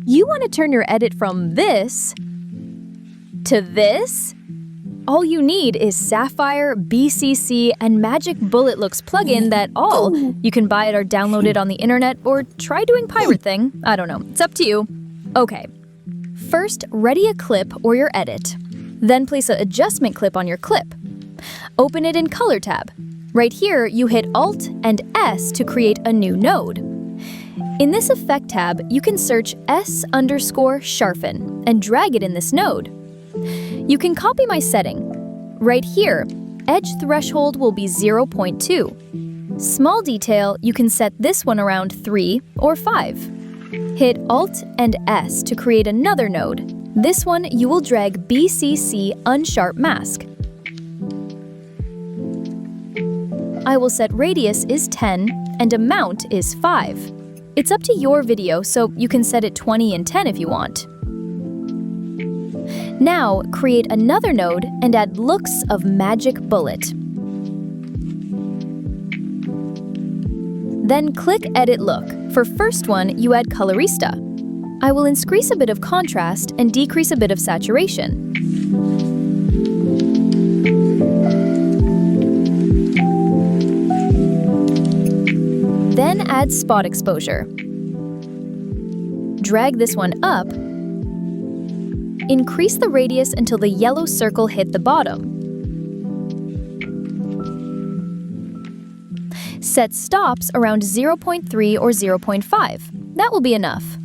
You want to turn your edit from this to this? All you need is Sapphire, BCC, and Magic Bullet Looks plugin that all you can buy it or download it on the internet or try doing pirate thing. I don't know. It's up to you. Okay. First, ready a clip or your edit. Then place an adjustment clip on your clip. Open it in Color tab. Right here, you hit Alt and S to create a new node. In this Effect tab, you can search S_sharpen and drag it in this node. You can copy my setting. Right here, edge threshold will be 0.2. Small detail, you can set this one around 3 or 5. Hit Alt and S to create another node. This one you will drag BCC Unsharp Mask. I will set radius is 10 and amount is 5. It's up to your video, so you can set it 20 and 10 if you want. Now, create another node and add looks of Magic Bullet. Then click Edit Look. For first one, you add Colorista. I will increase a bit of contrast and decrease a bit of saturation. Then add spot exposure. Drag this one up. Increase the radius until the yellow circle hit the bottom. Set stops around 0.3 or 0.5. That will be enough.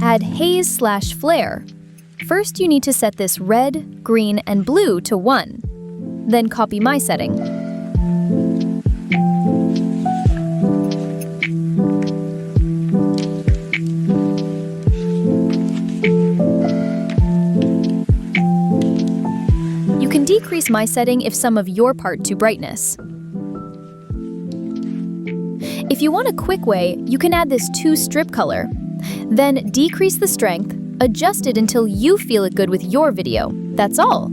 Add haze/flare. First, you need to set this red, green, and blue to 1. Then copy my setting. You can decrease my setting if some of your part to brightness. If you want a quick way, you can add this 2 strip color. Then decrease the strength, adjust it until you feel it good with your video. That's all.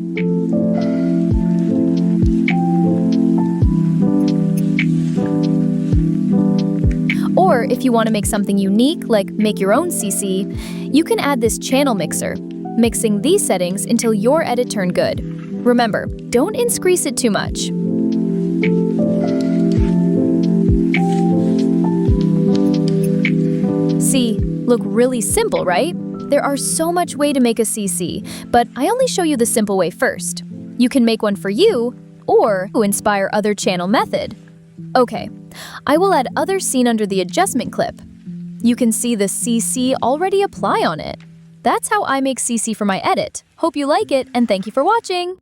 Or if you want to make something unique, like make your own CC, you can add this channel mixer, mixing these settings until your edit turn good. Remember, don't increase it too much. See, look really simple, right? There are so much way to make a CC, but I only show you the simple way first. You can make one for you, or to inspire other channel method. Okay, I will add other scene under the adjustment clip. You can see the CC already apply on it. That's how I make CC for my edit. Hope you like it, and thank you for watching!